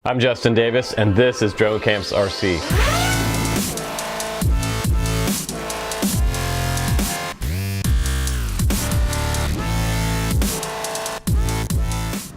I'm Justin Davis, and this is Drone Camps RC.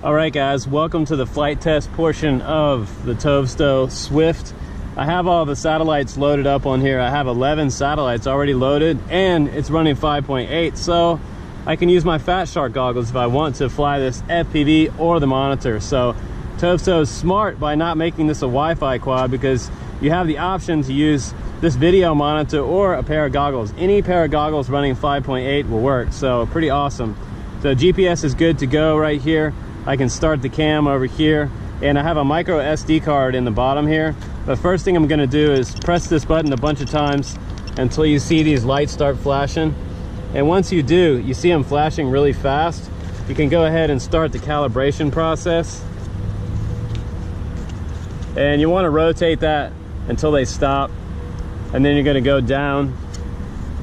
Alright guys, welcome to the flight test portion of the TOVSTO Swift. I have all the satellites loaded up on here. I have 11 satellites already loaded, and it's running 5.8, so I can use my Fat Shark goggles if I want to fly this FPV or the monitor. So TOVSTO is smart by not making this a Wi-Fi quad, because you have the option to use this video monitor or a pair of goggles. Any pair of goggles running 5.8 will work, so pretty awesome. So GPS is good to go right here. I can start the cam over here, and I have a micro SD card in the bottom here. The first thing I'm going to do is press this button a bunch of times until you see these lights start flashing. And once you do, you see them flashing really fast, you can go ahead and start the calibration process. And you want to rotate that until they stop, and then you're going to go down,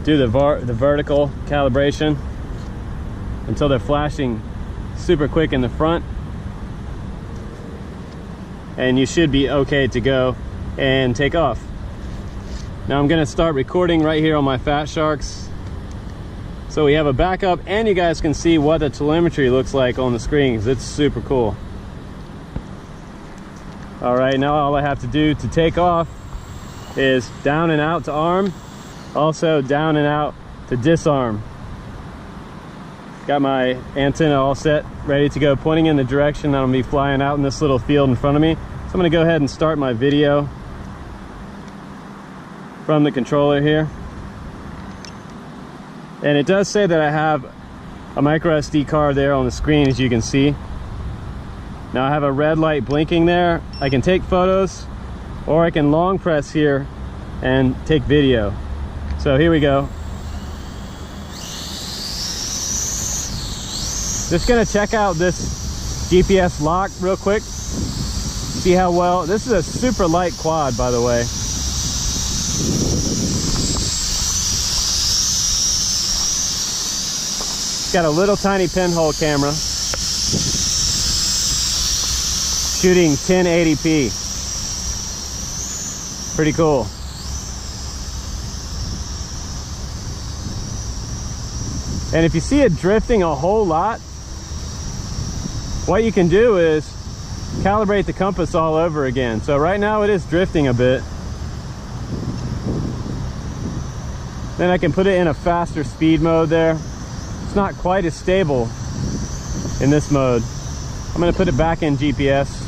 do the vertical calibration until they're flashing super quick in the front, and you should be okay to go and take off. Now I'm going to start recording right here on my Fat Sharks, so we have a backup and you guys can see what the telemetry looks like on the screens. It's super cool. Alright, now all I have to do to take off is down and out to arm, also down and out to disarm. Got my antenna all set, ready to go, pointing in the direction that I'm going to be flying out in this little field in front of me. So I'm going to go ahead and start my video from the controller here. And it does say that I have a micro SD card there on the screen, as you can see. Now I have a red light blinking there. I can take photos, or I can long press here and take video. So here we go. Just gonna check out this GPS lock real quick. See how well, this is a super light quad, by the way. It's got a little tiny pinhole camera, shooting 1080p. Pretty cool. And if you see it drifting a whole lot, what you can do is calibrate the compass all over again. So right now it is drifting a bit. Then I can put it in a faster speed mode there. It's not quite as stable in this mode. I'm going to put it back in GPS.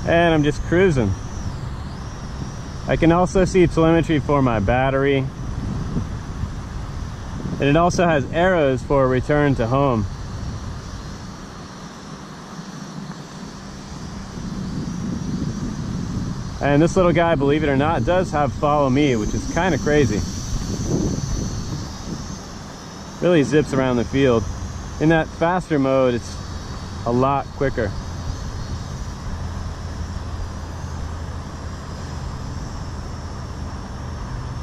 And I'm just cruising. I can also see telemetry for my battery. And it also has arrows for return to home. And this little guy, believe it or not, does have follow me, which is kind of crazy. Really zips around the field. In that faster mode, it's a lot quicker.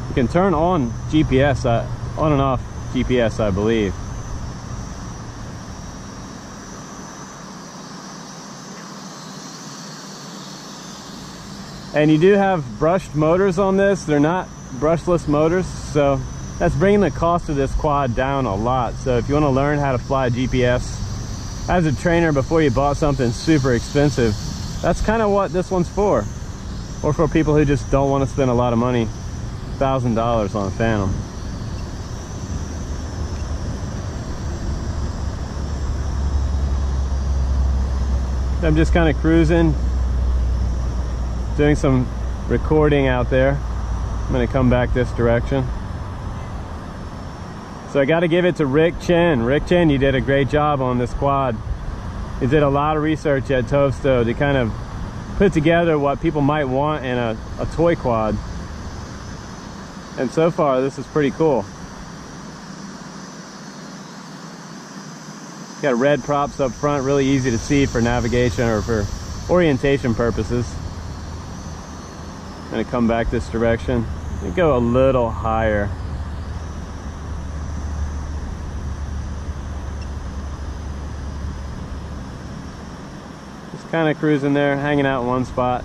You can turn on GPS, on and off GPS, I believe. And you do have brushed motors on this. They're not brushless motors, so that's bringing the cost of this quad down a lot. So if you want to learn how to fly GPS as a trainer before you bought something super expensive, that's kind of what this one's for. Or for people who just don't want to spend a lot of money, $1,000 on a Phantom. I'm just kind of cruising, doing some recording out there. I'm going to come back this direction. So I got to give it to Rick Chen. Rick Chen, you did a great job on this quad. He did a lot of research at TOVSTO to kind of put together what people might want in a toy quad. And so far, this is pretty cool. Got red props up front, really easy to see for navigation or for orientation purposes. I'm gonna come back this direction and go a little higher. Just kind of cruising there, hanging out in one spot.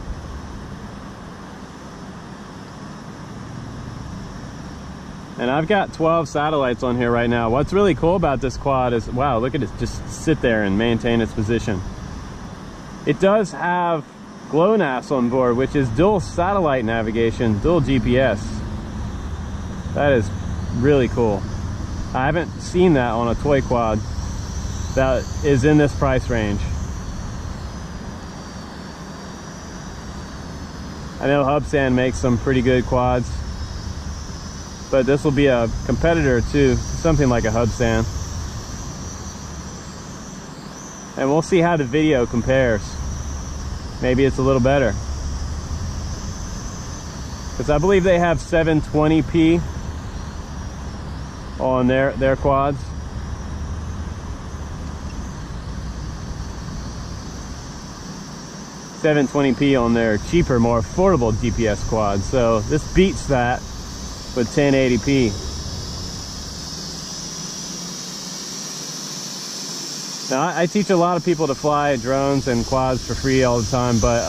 And I've got 12 satellites on here right now. What's really cool about this quad is, wow, look at it just sit there and maintain its position. It does have GLONASS on board, which is dual satellite navigation, dual GPS. That is really cool. I haven't seen that on a toy quad that is in this price range. I know Hubsan makes some pretty good quads, but this will be a competitor to something like a Hubsan. And we'll see how the video compares. Maybe it's a little better. Because I believe they have 720p on their quads. .720p on their cheaper, more affordable GPS quads. So this beats that with 1080p. Now, I teach a lot of people to fly drones and quads for free all the time, but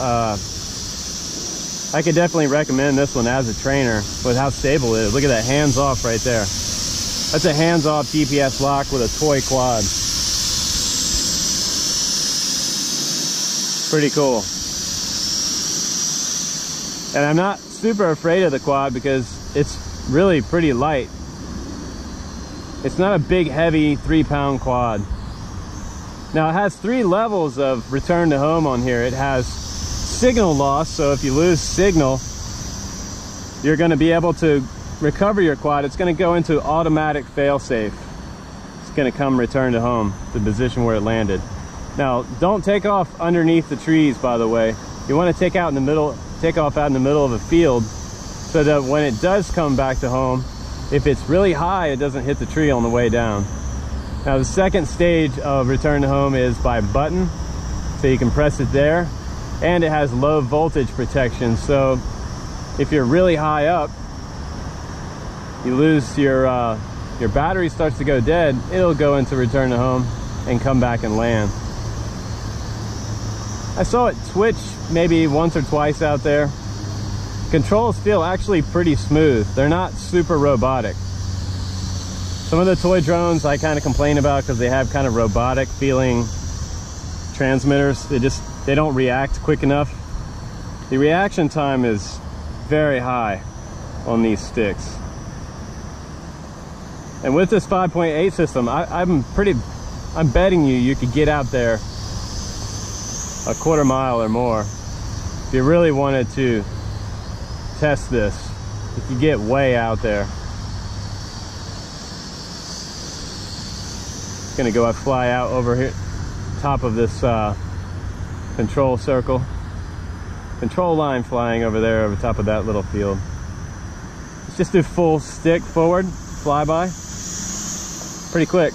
I could definitely recommend this one as a trainer with how stable it is. Look at that, hands off right there. That's a hands-off GPS lock with a toy quad. Pretty cool. And I'm not super afraid of the quad because it's really pretty light. It's not a big, heavy 3-pound quad. Now, it has 3 levels of return to home on here. It has signal loss, so if you lose signal, you're going to be able to recover your quad. It's going to go into automatic fail-safe. It's going to come return to home, the position where it landed. Now, don't take off underneath the trees, by the way. You want to take off out in the middle of a field, so that when it does come back to home, if it's really high, it doesn't hit the tree on the way down. Now, the second stage of return to home is by button, so you can press it there, and it has low voltage protection. So if you're really high up, you lose your battery starts to go dead, it'll go into return to home and come back and land. I saw it twitch maybe once or twice out there. Controls feel actually pretty smooth. They're not super robotic. Some of the toy drones I kind of complain about because they have kind of robotic feeling transmitters. They don't react quick enough. The reaction time is very high on these sticks. And with this 5.8 system, I'm betting you could get out there a quarter mile or more if you really wanted to test this. If you get way out there. It's gonna go fly out over here, top of this control circle. Control line flying over there over top of that little field. Let's just do full stick forward, flyby. Pretty quick.